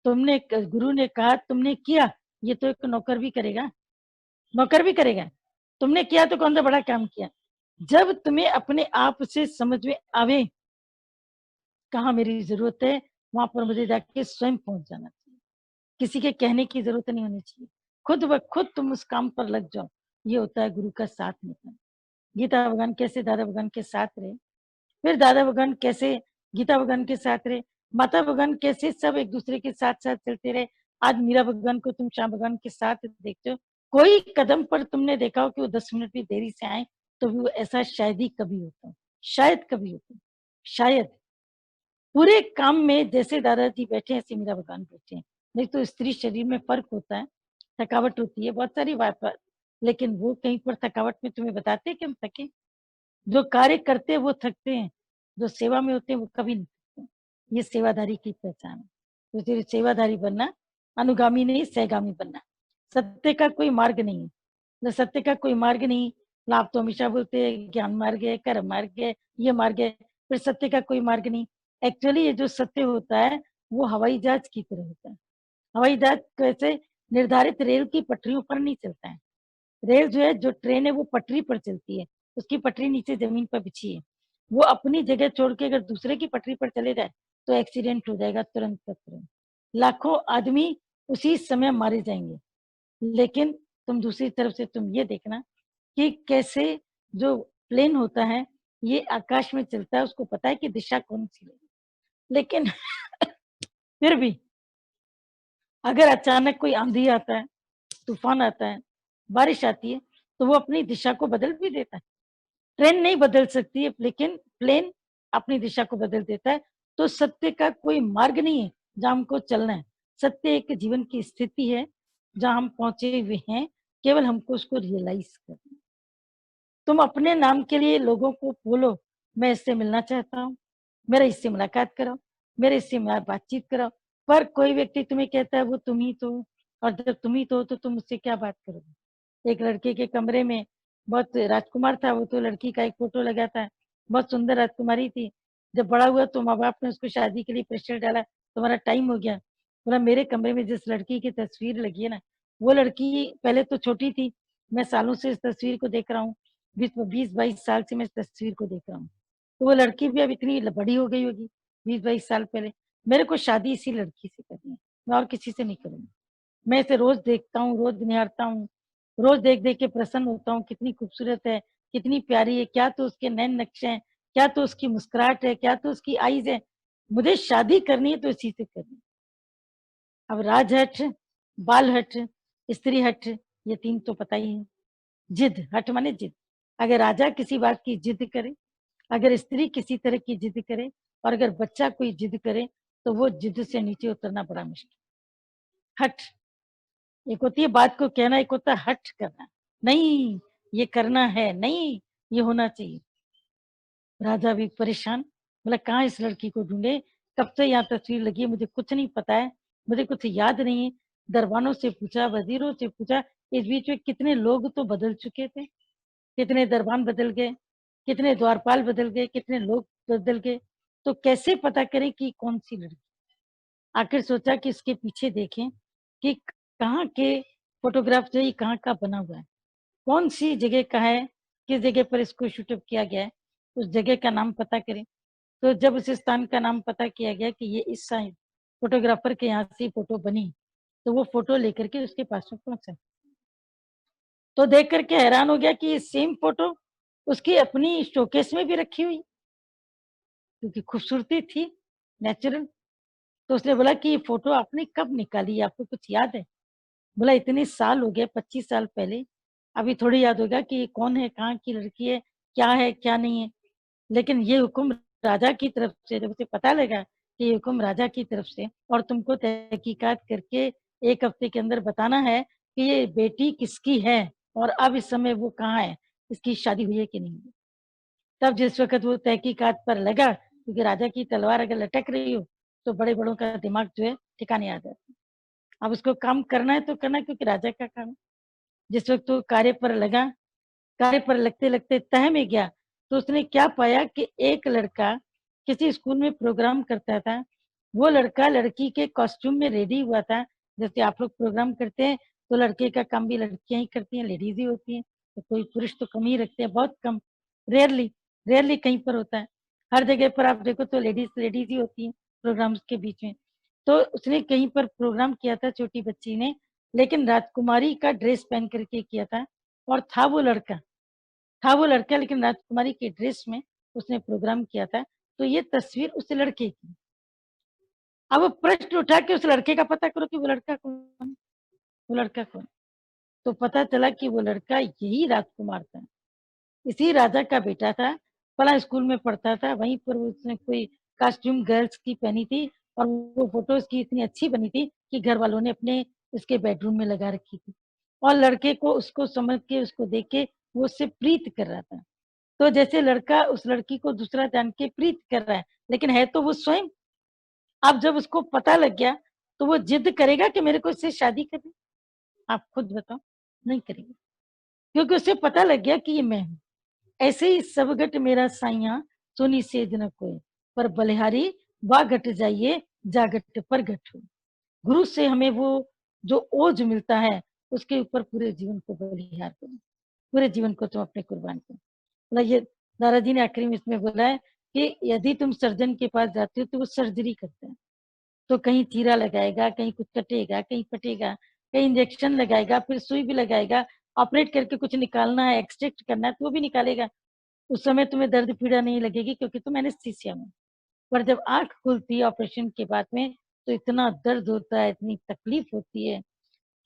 तुमने गुरु ने कहा तुमने किया, ये तो एक नौकर भी करेगा, नौकर भी करेगा। तुमने किया तो कौन सा बड़ा काम किया। जब तुम्हें अपने आप से समझ में आवे कहाँ मेरी जरूरत है, वहां पर मुझे जाके स्वयं पहुंच जाना चाहिए, किसी के कहने की जरूरत नहीं होनी चाहिए, खुद ब खुद तुम उस काम पर लग जाओ। ये होता है गुरु का साथ निभाना। गीता भगवान कैसे दादा भगवान के साथ रहे, फिर दादा भगवान कैसे गीता भगवान के साथ रहे, माता भगवान कैसे सब एक दूसरे के साथ साथ चलते रहे। आज मीरा भगवान को तुम श्याम भगवान के साथ देखते हो, कोई कदम पर तुमने देखा हो कि वो 10 मिनट भी देरी से आए, तो भी वो ऐसा शायद ही कभी होता, शायद कभी होता, शायद। पूरे काम में जैसे दादाजी बैठे ऐसे मीरा भगवान बैठे हैं। नहीं तो स्त्री शरीर में फर्क होता है, थकावट होती है, बहुत सारी बात, लेकिन वो कहीं पर थकावट में तुम्हें बताते हैं कि हम थके। जो कार्य करते हैं वो थकते हैं, जो सेवा में होते हैं वो कभी नहीं थकते। ये सेवाधारी की पहचान है। तो तेरी सेवाधारी बनना, अनुगामी नहीं सहगामी बनना। सत्य का कोई मार्ग नहीं है, न सत्य का कोई मार्ग नहीं। लाभ तो हमेशा बोलते हैं ज्ञान मार्ग है, कर्म मार्ग है, ये मार्ग है, फिर सत्य का कोई मार्ग नहीं। एक्चुअली ये जो सत्य होता है वो हवाई जहाज की तरह होता है। हवाई जहाज कैसे, निर्धारित रेल की पटरियों पर नहीं चलता है। रेल जो है, जो ट्रेन है वो पटरी पर चलती है, उसकी पटरी नीचे जमीन पर बिछी है। वो अपनी जगह छोड़ के अगर दूसरे की पटरी पर चले जाए तो एक्सीडेंट हो जाएगा तुरंत का तुरंत, लाखों आदमी उसी समय मारे जाएंगे। लेकिन तुम दूसरी तरफ से तुम ये देखना कि कैसे जो प्लेन होता है ये आकाश में चलता है, उसको पता है कि दिशा कौन सी है। लेकिन फिर भी अगर अचानक कोई आंधी आता है, तूफान आता है, बारिश आती है, तो वो अपनी दिशा को बदल भी देता है। ट्रेन नहीं बदल सकती है, लेकिन प्लेन अपनी दिशा को बदल देता है। तो सत्य का कोई मार्ग नहीं है जहां हमको चलना है। सत्य एक जीवन की स्थिति है जहां हम पहुंचे हुए हैं, केवल हमको उसको रियलाइज करना है। तुम अपने नाम के लिए लोगों को बोलो, मैं इससे मिलना चाहता हूँ, मेरे इससे मुलाकात कराओ, मेरे इससे बातचीत कराओ, पर कोई व्यक्ति तुम्हें कहता है वो तुम ही तो, और जब तुम ही तो तुम उससे क्या बात करोगे। एक लड़के के कमरे में बहुत राजकुमार था, वो तो लड़की का एक फोटो लगा था, बहुत सुंदर राजकुमारी थी। जब बड़ा हुआ तो माँ बाप ने उसको शादी के लिए प्रेशर डाला, तुम्हारा टाइम हो गया। बोला मेरे कमरे में जिस लड़की की तस्वीर लगी है ना, वो लड़की पहले तो छोटी थी, मैं सालों से इस तस्वीर को देख रहा हूँ, 20-22 साल से मैं इस तस्वीर को देख रहा हूँ। तो वो लड़की भी अब इतनी बड़ी हो गई होगी 20-22 साल पहले। मेरे को शादी इसी लड़की से करनी है, मैं और किसी से नहीं करूंगी। मैं इसे रोज देखता हूँ, रोज निहारता हूँ, रोज देख देख के प्रसन्न होता हूँ, कितनी खूबसूरत है, कितनी प्यारी है, क्या तो उसके नैन नक्शे हैं, क्या तो उसकी मुस्कुराहट है, क्या तो उसकी आईज है। मुझे शादी करनी है तो इसी से करनी है। अब राजहट, बाल हट, स्त्री हट, ये 3 तो पता ही है। जिद, हट माने जिद। अगर राजा किसी बात की जिद करे, अगर स्त्री किसी तरह की जिद करे, और अगर बच्चा कोई जिद करे, तो वो जिद से नीचे उतरना बड़ा मुश्किल। हट, एक होती है बात को कहना, एक होता है हट करना। नहीं, ये करना है, नहीं, ये होना चाहिए। राजा भी परेशान, बोला कहाँ इस लड़की को ढूंढे, कब से यहाँ तस्वीर लगी है, मुझे कुछ नहीं पता है, मुझे कुछ याद नहीं है। दरबानों से पूछा, वजीरों से पूछा, इस बीच में कितने लोग तो बदल चुके थे, कितने दरबान बदल गए, कितने द्वारपाल बदल गए, कितने लोग बदल गए, तो कैसे पता करें कि कौन सी लड़की। आखिर सोचा कि इसके पीछे देखें कि कहाँ के फोटोग्राफ जो ये कहाँ का बना हुआ है, कौन सी जगह का है, किस जगह पर इसको शूटअप किया गया है, उस जगह का नाम पता करें। तो जब उस स्थान का नाम पता किया गया कि ये इस साइड फोटोग्राफर के यहाँ से फोटो बनी, तो वो फोटो लेकर के उसके पास में पहुंचा। तो देख करके हैरान हो गया कि ये सेम फोटो उसकी अपनी शोकेस में भी रखी हुई, क्योंकि खूबसूरती थी नेचुरल। तो उसने बोला कि ये फोटो आपने कब निकाली, आपको कुछ याद है? बोला इतने साल हो गए, 25 साल पहले, अभी थोड़ी याद होगा कि ये कौन है, कहाँ की लड़की है क्या नहीं है। लेकिन ये हुक्म राजा की तरफ से, जब उसे पता लगा कि ये हुक्म राजा की तरफ से और तुमको तहकीकात करके 1 हफ्ते के अंदर बताना है कि ये बेटी किसकी है और अब इस समय वो कहाँ है, इसकी शादी हुई है कि नहीं। तब जिस वक़्त वो तहकीकात पर लगा, क्योंकि राजा की तलवार अगर लटक रही हो, तो बड़े-बड़ों का दिमाग जो है ठिकाने आ जाता है। अब उसको काम करना है तो करना है, क्योंकि राजा का काम है। जिस वक़्त वो कार्य पर लगा, कार्य पर लगते-लगते तह में गया, तो उसने क्या पाया कि एक लड़का किसी स्कूल में प्रोग्राम करता था। वो लड़का लड़की के कॉस्ट्यूम में रेडी हुआ था। जैसे आप लोग प्रोग्राम करते हैं, तो लड़के का काम भी लड़कियाँ ही करती हैं, लेडीज़ ही होती हैं। तो कोई पुरुष तो कम ही रखते हैं, बहुत कम, रेयरली रेयरली कहीं पर होता है। हर जगह पर आप देखो तो लेडीज़ ही होती हैं प्रोग्राम्स के बीच में। तो उसने कहीं पर प्रोग्राम किया था छोटी बच्ची ने, लेकिन राजकुमारी का ड्रेस पहन करके किया था और था वो लड़का लेकिन राजकुमारी की ड्रेस में उसने प्रोग्राम किया था। तो ये तस्वीर उस लड़के की। अब वो प्रश्न उठा कि उस लड़के का पता करो कि वो लड़का कौन है, वो लड़का कौन? तो पता चला कि वो लड़का यही राजकुमार था। इसी राजा का बेटा था, फलाँ स्कूल में पढ़ता था, वहीं पर उसने कोई कॉस्ट्यूम गर्ल्स की पहनी थी और वो फ़ोटो उसकी इतनी अच्छी बनी थी कि घर वालों ने अपने उसके बेडरूम में लगा रखी थी। और लड़के को उसको समझ के, उसको देख के वो उससे प्रीत कर रहा था। तो जैसे लड़का उस लड़की को दूसरा जान के प्रीत कर रहा है, लेकिन है तो वो स्वयं। अब जब उसको पता लग गया, तो वो जिद करेगा कि मेरे को इससे शादी करनी? आप खुद बताओ, नहीं करेगा, क्योंकि उसे पता लग गया कि ये मैं हूँ। ऐसे ही सब घट मेरा साइयाँ, सोनी सेज न कोय, पर बलिहारी वा घट जाइए, जागट पर घट हो। गुरु से हमें वो जो ओज मिलता है, उसके ऊपर पूरे जीवन को बलिहार करो, पूरे जीवन को तुम अपने कुर्बान करो। मतलब ये दादा जी ने आखिरी में इसमें बोला है कि यदि तुम सर्जन के पास जाते हो तो वो सर्जरी करता है, तो कहीं चीरा लगाएगा, कहीं कुछ कटेगा, कहीं फटेगा, कहीं इंजेक्शन लगाएगा, फिर सुई भी लगाएगा, ऑपरेट करके कुछ निकालना है, एक्सट्रैक्ट करना है तो वो भी निकालेगा। उस समय तुम्हें दर्द पीड़ा नहीं लगेगी क्योंकि तुम एनेस्थीसिया में। पर जब आँख खुलती है ऑपरेशन के बाद में, तो इतना दर्द होता है, इतनी तकलीफ होती है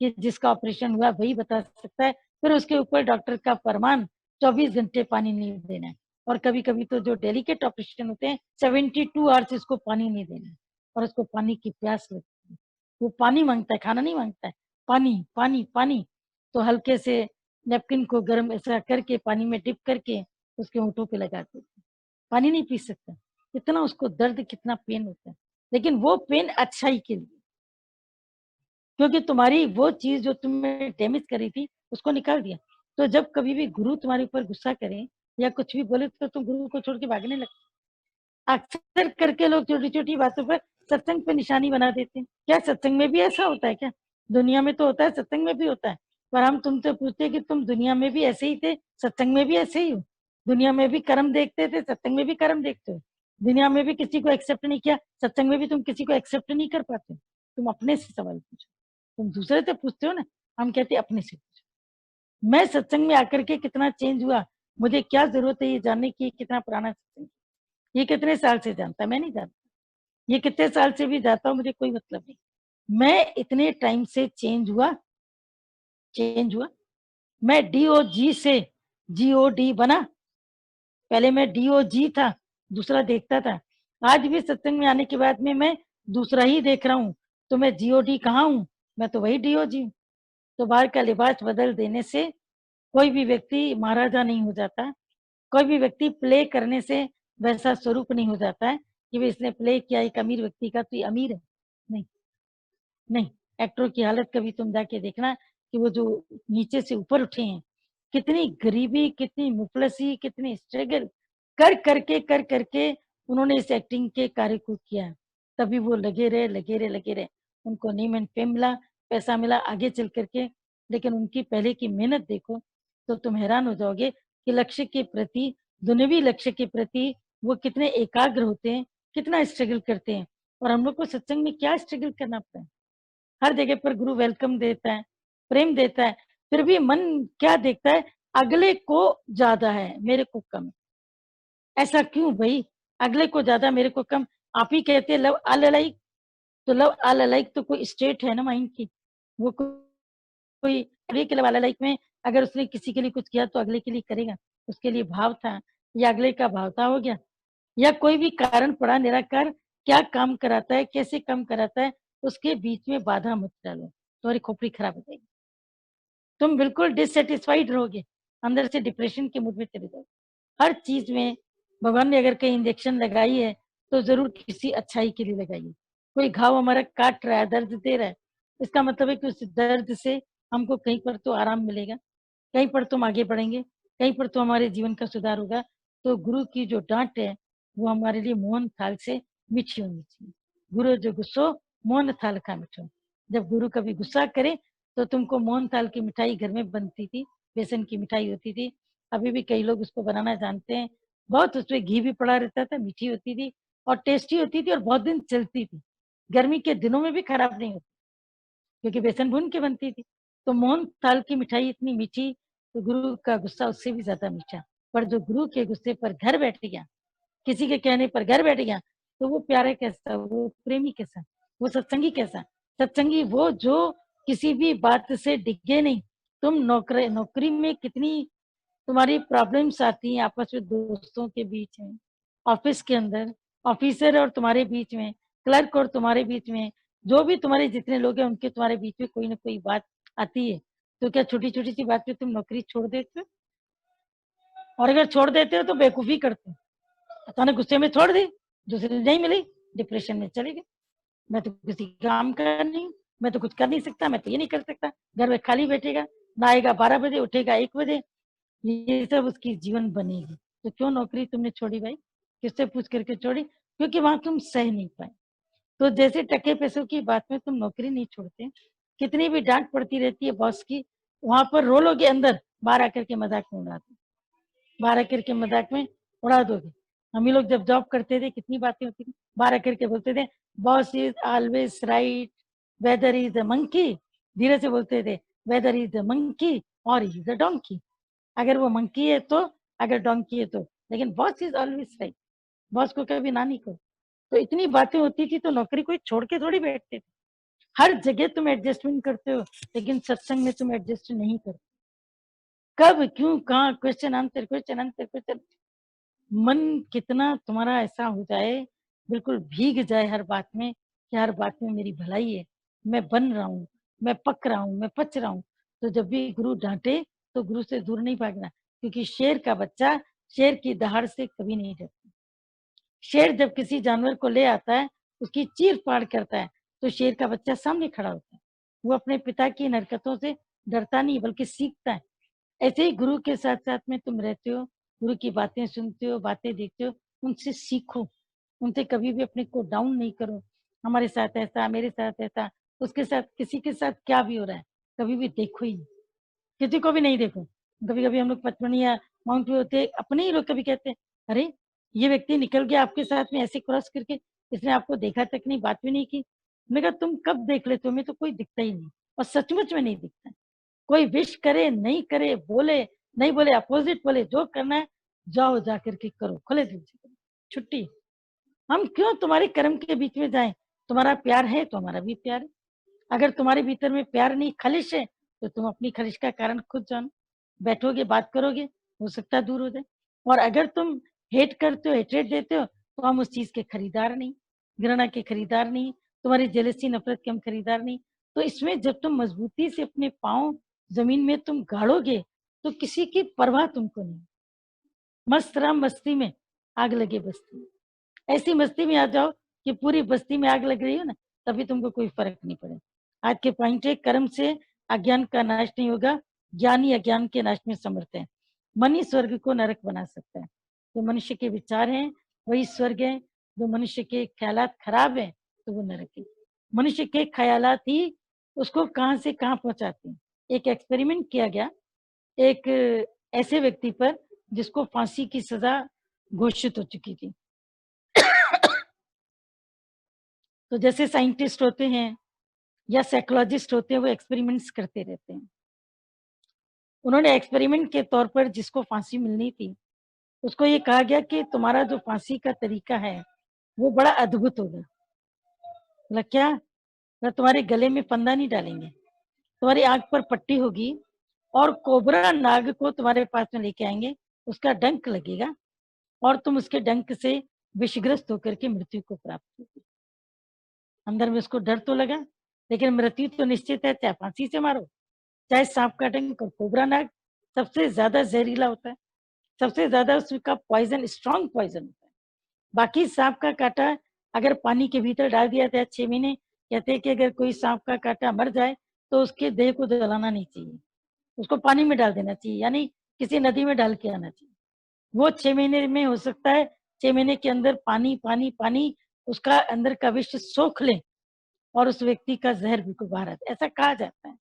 कि जिसका ऑपरेशन हुआ वही बता सकता है। फिर उसके ऊपर डॉक्टर का फरमान 24 घंटे पानी नहीं देना है और कभी-कभी तो जो डेलिकेट ऑपरेशन होते हैं 72 आवर्स इसको पानी नहीं देना है और उसको पानी की प्यास लगती है। वो पानी माँगता है, खाना नहीं माँगता है। पानी, पानी, पानी। तो हल्के से नैपकिन को गरम ऐसा करके पानी में डिप करके उसके होंठों पे लगा देते हैं। पानी नहीं पी सकता। कितना उसको दर्द, कितना पेन होता है। लेकिन वो पेन अच्छाई के लिए। क्योंकि तुम्हारी वो चीज़ जो तुमने डैमेज करी थी, उसको निकाल दिया। तो जब कभी भी गुरु तुम्हारे ऊपर गुस्सा करें या कुछ भी बोले तो तुम गुरु को छोड़ के भागने लगते। अक्सर करके लोग छोटी-छोटी बातों पर सत्संग पे निशानी बना देते हैं। क्या सत्संग में भी ऐसा होता है क्या? दुनिया में तो होता है, सत्संग में भी होता है। पर हम तुमसे पूछते हैं कि तुम दुनिया में भी ऐसे ही थे, सत्संग में भी ऐसे ही हो? दुनिया में भी कर्म देखते थे, सत्संग में भी कर्म देखते हो। दुनिया में भी किसी को एक्सेप्ट नहीं किया, सत्संग में भी तुम किसी को एक्सेप्ट नहीं कर पाते। तुम अपने से सवाल पूछो। तुम दूसरे से पूछते हो ना, हम कहते हैं अपने से पूछो। मैं सत्संग में आकर के कितना चेंज हुआ, मुझे क्या ज़रूरत है ये जानने की कितना पुराना सत्संग, ये कितने साल से जानता है, मैं नहीं जानता। ये कितने साल से भी जाता हूँ, मुझे कोई मतलब नहीं। मैं इतने टाइम से चेंज हुआ। मैं डीओजी से जीओडी बना। पहले मैं डीओजी था, दूसरा देखता था। आज भी सत्संग में आने के बाद में मैं दूसरा ही देख रहा हूँ, तो मैं जीओडी कहाँ हूँ? मैं तो वही डीओजी हूँ। तो बाहर का लिबास बदल देने से कोई भी व्यक्ति महाराजा नहीं हो जाता। कोई भी व्यक्ति प्ले करने से वैसा स्वरूप नहीं हो जाता है कि भाई इसने प्ले किया एक अमीर व्यक्ति का तो ये अमीर है। नहीं, नहीं, एक्टरों की हालत कभी तुम जाके देखना कि वो जो नीचे से ऊपर उठे हैं, कितनी गरीबी, कितनी मुफलसी, कितनी स्ट्रगल कर करके उन्होंने इस एक्टिंग के कार्य को किया। तभी वो लगे रहे। उनको नेम एंड फेम मिला, पैसा मिला आगे चल करके। लेकिन उनकी पहले की मेहनत देखो तो तुम हैरान हो जाओगे कि लक्ष्य के प्रति, दुनियावी लक्ष्य के प्रति वो कितने एकाग्र होते हैं, कितना स्ट्रगल करते हैं। और हम लोग को सत्संग में क्या स्ट्रगल करना पड़ता है। हर जगह पर गुरु वेलकम देता है, प्रेम देता है, फिर भी मन क्या देखता है, अगले को ज्यादा है, मेरे को कम। ऐसा क्यों भाई? अगले को ज्यादा, मेरे को कम। आप ही कहते हैं लव ऑल अलाइक, तो लव ऑल अलाइक तो कोई स्टेट है ना माइंड की। वो कोई अगले के लव ऑल अलाइक में अगर उसने किसी के लिए कुछ किया तो अगले के लिए करेगा। उसके लिए भाव था, या अगले का भावता हो गया, या कोई भी कारण पड़ा निराकार क्या काम कराता है, कैसे काम कराता है, उसके बीच में बाधा मत डालो, तुम्हारी खोपड़ी खराब हो जाएगी। तुम बिल्कुल डिससेटिस्फाइड रहोगे, अंदर से डिप्रेशन के मूड में चले जाओगे। हर चीज में भगवान ने अगर कहीं इंजेक्शन लगाई है तो जरूर किसी अच्छाई के लिए लगाई है। कोई घाव हमारा काट रहा है, दर्द दे रहा है, इसका मतलब है कि उस दर्द से हमको कहीं पर तो आराम मिलेगा, कहीं पर तुम आगे बढ़ेंगे, कहीं पर तो हमारे जीवन का सुधार होगा। तो गुरु की जो डांट है वो हमारे लिए मोहन थाल से मीठी होनी चाहिए। गुरु जो गुस्सो मोहन थाल का मिठो। जब गुरु कभी गुस्सा करे तो तुमको मोहन थाल की मिठाई घर में बनती थी, बेसन की मिठाई होती थी, अभी भी कई लोग उसको बनाना जानते हैं। बहुत उसमें घी भी पड़ा रहता था, मीठी होती थी और टेस्टी होती थी और बहुत दिन चलती थी। गर्मी के दिनों में भी खराब नहीं होती, क्योंकि बेसन भून के बनती थी। तो मोहन थाल की मिठाई इतनी मीठी, तो गुरु का गुस्सा उससे भी ज्यादा मीठा। पर जो गुरु के गुस्से पर घर बैठ गया, किसी के कहने पर घर बैठ गया, तो वो प्यारे कैसा, वो प्रेमी कैसा, वो सत्संगी कैसा? सत्संगी वो जो किसी भी बात से डिगे नहीं। तुम नौकरी में कितनी तुम्हारी प्रॉब्लम्स आती हैं, आपस में दोस्तों के बीच में, ऑफिस के अंदर, ऑफिसर और तुम्हारे बीच में, क्लर्क और तुम्हारे बीच में, जो भी तुम्हारे जितने लोग हैं उनके तुम्हारे बीच में कोई ना कोई बात आती है। तो क्या छोटी छोटी सी बात पे तुम नौकरी छोड़ देते हो? और अगर छोड़ देते हो तो बेवकूफी करते हो। अचानक गुस्से में छोड़ दी, दूसरी नहीं मिली, डिप्रेशन में चले गए। मैं तो किसी काम का नहीं, मैं तो कुछ कर नहीं सकता, मैं तो ये नहीं कर सकता। घर में खाली बैठेगा, नहाएगा 12 बजे, उठेगा 1 बजे, ये सब उसकी जीवन बनेगी। तो क्यों नौकरी तुमने छोड़ी भाई? किससे पूछ करके छोड़ी? क्योंकि वहां तुम सह नहीं पाए। तो जैसे टके पैसों की बात में तुम नौकरी नहीं छोड़ते, कितनी भी डांट पड़ती रहती है बॉस की, वहां पर रोलोगे अंदर, बाहर आकर के मजाक में उड़ाते, बाहर आकर के मजाक में उड़ा दोगे। हम ही लोग जब जॉब करते थे कितनी बातें होती थी, बाहर आकर के बोलते थे boss is always right, whether is a monkey. धीरे से बोलते थे, वेदर इज अ मंकी और इज अ डोंकी। अगर वो मंकी है तो, अगर डोंकी है तो, लेकिन boss is always right. Boss को कभी ना नहीं कहो। तो इतनी बातें होती थी, तो नौकरी कोई छोड़ के थोड़ी बैठते थे। हर जगह तुम एडजस्टमेंट करते हो, लेकिन सत्संग में तुम एडजस्ट नहीं करते। कब, क्यों, कहाँ, question answer, question answer, question. मन कितना तुम्हारा ऐसा हो जाए, बिल्कुल भीग जाए हर बात में, कि हर बात में मेरी भलाई है, मैं बन रहा हूँ, मैं पक रहा हूँ, मैं पच रहा हूँ। तो जब भी गुरु डांटे तो गुरु से दूर नहीं भागना, क्योंकि शेर का बच्चा शेर की दहाड़ से कभी नहीं डरता। शेर जब किसी जानवर को ले आता है, उसकी चीर फाड़ करता है, तो शेर का बच्चा सामने खड़ा होता है। वो अपने पिता की इन हरकतों से डरता नहीं, बल्कि सीखता है। ऐसे ही गुरु के साथ साथ में तुम रहते हो, गुरु की बातें सुनते हो, बातें देखते हो, उनसे सीखो। उनसे कभी भी अपने को डाउन नहीं करो, हमारे साथ ऐसा, मेरे साथ ऐसा, उसके साथ, किसी के साथ क्या भी हो रहा है, कभी भी देखो ही नहीं, किसी को भी नहीं देखो। कभी कभी हम लोग पचमढ़ी या माउंट पे होते, अपने ही लोग कभी कहते हैं, अरे ये व्यक्ति निकल गया आपके साथ में ऐसे क्रॉस करके, इसने आपको देखा तक नहीं, बात भी नहीं की। मैं कहा तुम कब देख लेते हो, हमें तो कोई दिखता ही नहीं, और सचमुच में नहीं दिखता। कोई विश करे नहीं करे, बोले नहीं बोले, अपोजिट बोले, जो करना है जाओ, जा करके करो, खुले दिल से करो, छुट्टी। हम क्यों तुम्हारे कर्म के बीच में जाएं? तुम्हारा प्यार है तो हमारा भी प्यार है। अगर तुम्हारे भीतर में प्यार नहीं, खलिश है, तो तुम अपनी खलिश का कारण खुद जानो। बैठोगे, बात करोगे, हो सकता है दूर हो जाए। और अगर तुम हेट करते हो, हेट्रेट देते हो, तो हम उस चीज के खरीदार नहीं, घृणा के खरीदार नहीं, तुम्हारी जेलसी नफरत के हम खरीदार नहीं। तो इसमें जब तुम मजबूती से अपने पाँव जमीन में तुम गाड़ोगे, तो किसी की परवाह तुमको नहीं। मस्त रहा मस्ती में, आग लगे बस्ती में। ऐसी मस्ती में आ जाओ कि पूरी बस्ती में आग लग रही हो ना, तभी तुमको कोई फर्क नहीं पड़े। आज के पॉइंट है, कर्म से अज्ञान का नाश नहीं होगा, ज्ञानी अज्ञान के नाश में समर्थ है। मन ही स्वर्ग को नरक बना सकता है। जो मनुष्य के विचार हैं वही स्वर्ग है, जो मनुष्य के ख्यालात खराब है तो वो नरक है। मनुष्य के ख्यालात ही उसको कहां से कहां पहुंचाते हैं। एक एक्सपेरिमेंट किया गया एक ऐसे व्यक्ति पर जिसको फांसी की सजा घोषित हो चुकी थी। तो जैसे साइंटिस्ट होते हैं या साइकोलॉजिस्ट होते हैं, वो एक्सपेरिमेंट्स करते रहते हैं। उन्होंने एक्सपेरिमेंट के तौर पर जिसको फांसी मिलनी थी, उसको ये कहा गया कि तुम्हारा जो फांसी का तरीका है वो बड़ा अद्भुत होगा। बोला क्या? बोला तुम्हारे गले में फंदा नहीं डालेंगे, तुम्हारी आंख पर पट्टी होगी और कोबरा नाग को तुम्हारे पास में लेके आएंगे, उसका डंक लगेगा और तुम उसके डंक से विषग्रस्त होकर के मृत्यु को प्राप्त होगी। अंदर में उसको डर तो लगा, लेकिन मृत्यु तो निश्चित है, चाहे फांसी से मारो चाहे सांप का डंक। और कोबरा नाग सबसे ज्यादा जहरीला होता है, सबसे ज्यादा उसका पॉइजन स्ट्रॉन्ग पॉइजन होता है। बाकी सांप का काटा अगर पानी के भीतर डाल दिया जाए 6 महीने, कहते हैं कि अगर कोई सांप का काटा मर जाए तो उसके देह को जलाना नहीं चाहिए, उसको पानी में डाल देना चाहिए, यानी किसी नदी में डाल के आना चाहिए। वो 6 महीने में हो सकता है 6 महीने के अंदर पानी पानी पानी उसका अंदर का विष सोख ले और उस व्यक्ति का जहर बिल्कुल बाहर आता, ऐसा कहा जाता है।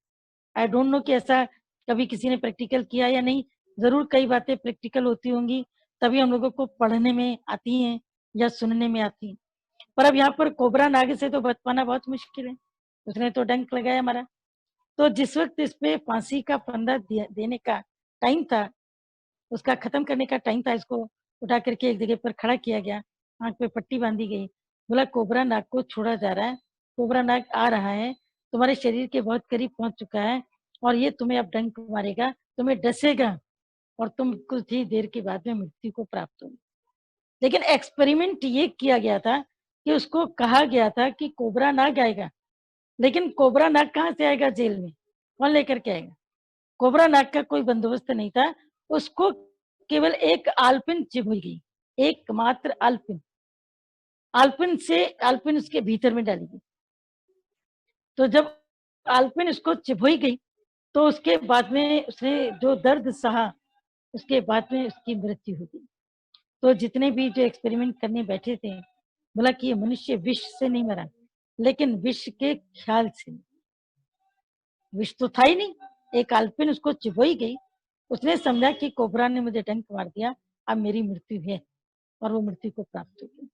आई डोंट नो कि ऐसा कभी किसी ने प्रैक्टिकल किया या नहीं, जरूर कई बातें प्रैक्टिकल होती होंगी तभी हम लोगों को पढ़ने में आती हैं या सुनने में आती हैं। पर अब यहाँ पर कोबरा नाग से तो बच पाना बहुत मुश्किल है, उसने तो डंक लगाया हमारा। तो जिस वक्त इस पे फांसी का फंदा देने का टाइम था, उसका खत्म करने का टाइम था, इसको उठा करके एक जगह पर खड़ा किया गया, आंख पे पट्टी बांधी गई। बोला कोबरा नाग को छोड़ा जा रहा है, कोबरा नाग आ रहा है, तुम्हारे शरीर के बहुत करीब पहुंच चुका है और ये तुम्हें अब डंक मारेगा, तुम्हें डसेगा और तुम कुछ ही देर के बाद में मृत्यु को प्राप्त होगी। लेकिन एक्सपेरिमेंट ये किया गया था कि उसको कहा गया था कि कोबरा नाग आएगा, लेकिन कोबरा नाग कहाँ से आएगा? जेल में कौन लेकर के आएगा? कोबरा नाग का कोई बंदोबस्त नहीं था, उसको केवल एक आलपिन चिपक गई, एकमात्र आलपिन, आलपिन से आलपिन उसके भीतर में डाली गई। तो जब आलपिन उसको चिपक गई तो उसके बाद में उसने जो दर्द सहा, उसके बाद में उसकी मृत्यु हो गई। तो जितने भी जो एक्सपेरिमेंट करने बैठे थे, बोला कि ये मनुष्य विष से नहीं मरा, लेकिन विष के ख्याल से। विष तो था ही नहीं, एक आलपिन उसको चिपक गई, उसने समझा कि कोबरा ने मुझे डंक मार दिया, अब मेरी मृत्यु है, और वो मृत्यु को प्राप्त हो गई।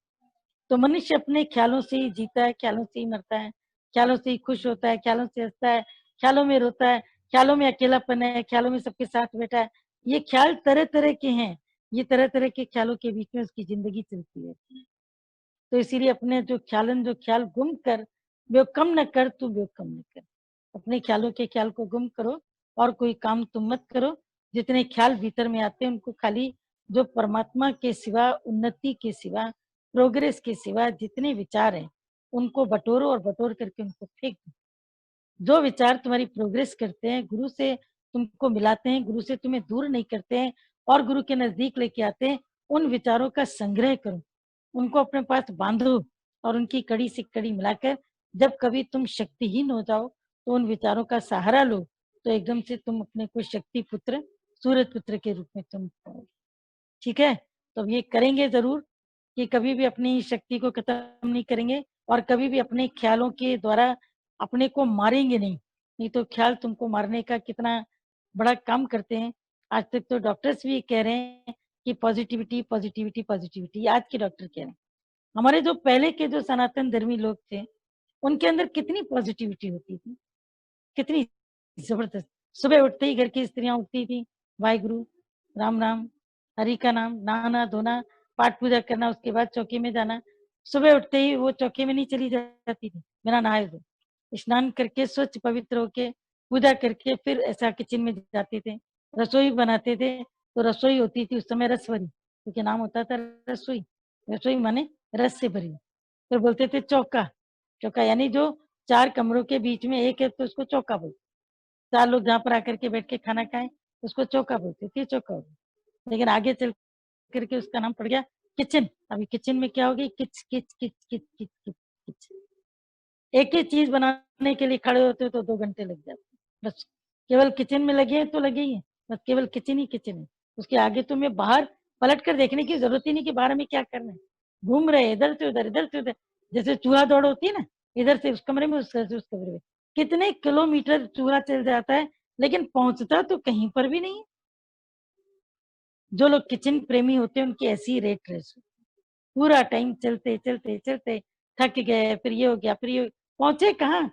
तो मनुष्य अपने ख्यालों से ही जीता है, ख्यालों से ही मरता है, ख्यालों से ही खुश होता है, ख्यालों से हंसता है, ख्यालों में रोता है, ख्यालों में अकेलापन है, ख्यालों में सबके साथ बैठा है। ये ख्याल तरह तरह के हैं, ये तरह तरह के ख्यालों के बीच में उसकी जिंदगी चलती रहती है। तो इसीलिए अपने जो ख्याल गुम कर वो कम न कर, तू वो कम न कर। अपने ख्यालों के ख्याल को गुम करो और कोई काम तुम मत करो। जितने ख्याल भीतर में आते हैं उनको खाली जो परमात्मा के सिवा, उन्नति के सिवा, प्रोग्रेस के सिवा जितने विचार हैं उनको बटोरो और बटोर करके उनको फेंक दो। जो विचार तुम्हारी प्रोग्रेस करते हैं, गुरु से तुमको मिलाते हैं, गुरु से तुम्हें दूर नहीं करते हैं और गुरु के नजदीक लेके आते हैं, उन विचारों का संग्रह करो, उनको अपने पास बांधो और उनकी कड़ी से कड़ी मिलाकर जब कभी तुम शक्तिहीन हो जाओ तो उन विचारों का सहारा लो, तो एकदम से तुम अपने को शक्ति पुत्र, सूरज पुत्र के रूप में तुम पाओगे। ठीक है? तो अब ये करेंगे जरूर कि कभी भी अपनी शक्ति को खत्म नहीं करेंगे और कभी भी अपने ख्यालों के द्वारा अपने को मारेंगे नहीं। नहीं तो ख्याल तुमको मारने का कितना बड़ा काम करते हैं। आज तक तो डॉक्टर्स भी कह रहे हैं कि पॉजिटिविटी पॉजिटिविटी पॉजिटिविटी, आज के डॉक्टर कह रहे हैं। हमारे जो पहले के जो सनातन धर्मी लोग थे, उनके अंदर कितनी पॉजिटिविटी होती थी, कितनी जबरदस्त। सुबह उठते ही घर की स्त्रियां उठती थी, वाहिगुरु, राम राम, हरि का नाम, नहाना धोना, पाठ पूजा करना, उसके बाद चौकी में जाना। सुबह उठते ही वो चौकी में नहीं चली जाती थी बिना नहाए हुए, स्नान करके स्वच्छ पवित्र होके पूजा करके फिर ऐसा किचन में जाते थे, रसोई बनाते थे। तो रसोई होती थी उस समय रस भरी, क्योंकि नाम होता था रसोई, रसोई माने रस से भरी। फिर बोलते थे चौका, चौका यानी जो 4 कमरों के बीच में एक है तो उसको चौका बोलते। 4 लोग जहाँ पर आकर के बैठ के खाना खाएं उसको चौका बोलते थे, चौका हो गया। लेकिन आगे चल करके उसका नाम पड़ गया किचन। अभी किचन में क्या होगी? किच किच किच किच किच किच किच। एक ही चीज बनाने के लिए खड़े होते हो तो 2 घंटे लग जाते हैं। बस केवल किचन में लगे हैं तो लगे ही हैं, बस केवल किचन ही किचन है। उसके आगे तुम्हें बाहर पलट कर देखने की जरूरत ही नहीं कि बाहर में क्या करना है। घूम रहे इधर से उधर, इधर से उधर, जैसे चूहा दौड़ होती है ना, इधर से उस कमरे में, उस कमरे में। कितने किलोमीटर चूहा चल जाता है, लेकिन पहुंचता तो कहीं पर भी नहीं। जो लोग किचन प्रेमी होते हैं उनकी ऐसी रेट रेस, पूरा टाइम चलते चलते चलते थक गए, फिर ये हो गया, फिर ये पहुंचे कहाँ।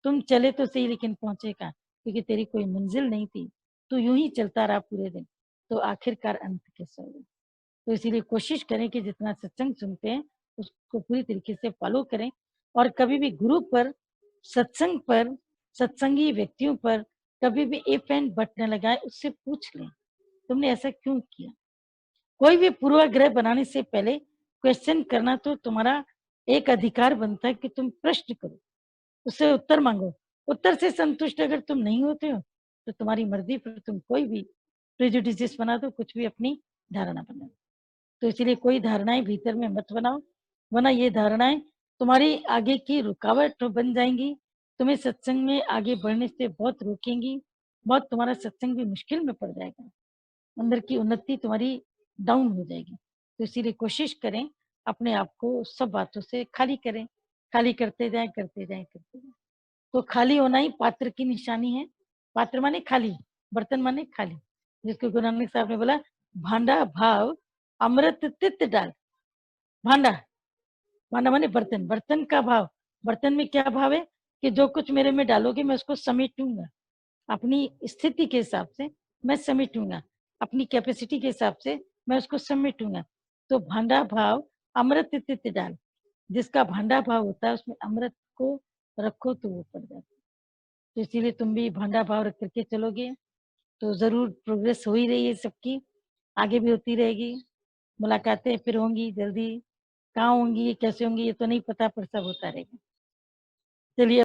तुम चले तो सही, लेकिन पहुंचे कहाँ, क्योंकि तेरी कोई मंजिल नहीं थी। तो यूं ही चलता रहा पूरे दिन, तो आखिरकार अंत कैसा होगा। तो इसीलिए कोशिश करें कि जितना सत्संग सुनते हैं उसको पूरी तरीके से फॉलो करें, और कभी भी गुरु पर, सत्संग पर, सत्संगी व्यक्तियों पर कभी भी इफ एंड बट न लगाए। उससे पूछ लें तुमने ऐसा क्यों किया। कोई भी पूर्वाग्रह बनाने से पहले क्वेश्चन करना तो तुम्हारा एक अधिकार बनता है कि तुम प्रश्न करो, उससे उत्तर मांगो। उत्तर से संतुष्ट अगर तुम नहीं होते हो तो तुम्हारी मर्जी, पर तुम कोई भी प्रेजुडिस बना दो, कुछ भी अपनी धारणा बना दो। तो इसलिए कोई धारणाएं भीतर में मत बनाओ, वरना ये धारणाएं तुम्हारी आगे की रुकावट बन जाएंगी, तुम्हें सत्संग में आगे बढ़ने से बहुत रोकेंगी, बहुत तुम्हारा सत्संग भी मुश्किल में पड़ जाएगा, अंदर की उन्नति तुम्हारी डाउन हो जाएगी। तो इसीलिए कोशिश करें अपने आप को सब बातों से खाली करें, खाली करते जाएं, करते जाएं, करते जाएं। तो खाली होना ही पात्र की निशानी है। पात्र माने खाली, बर्तन माने खाली। जिसको गुरु नानक साहब ने बोला, भांडा भाव अमृत तित डाल। भांडा, भांडा माने बर्तन, बर्तन का भाव, बर्तन में क्या भाव है कि जो कुछ मेरे में डालोगे मैं उसको समेटूंगा, अपनी स्थिति के हिसाब से मैं समेटूंगा, अपनी कैपेसिटी के हिसाब से मैं उसको समेटूंगा। तो भांडा भाव अमृत तित डाल, जिसका भांडा भाव होता है उसमें अमृत को रखो तो वो पड़ जाता है। तो इसीलिए तुम भी भांडा भाव रख करके चलोगे तो जरूर प्रोग्रेस हो ही रही है सबकी, आगे भी होती रहेगी। मुलाकातें फिर होंगी जल्दी, कहाँ होंगी, कैसे होंगी ये तो नहीं पता, पर सब होता रहेगा। चलिए।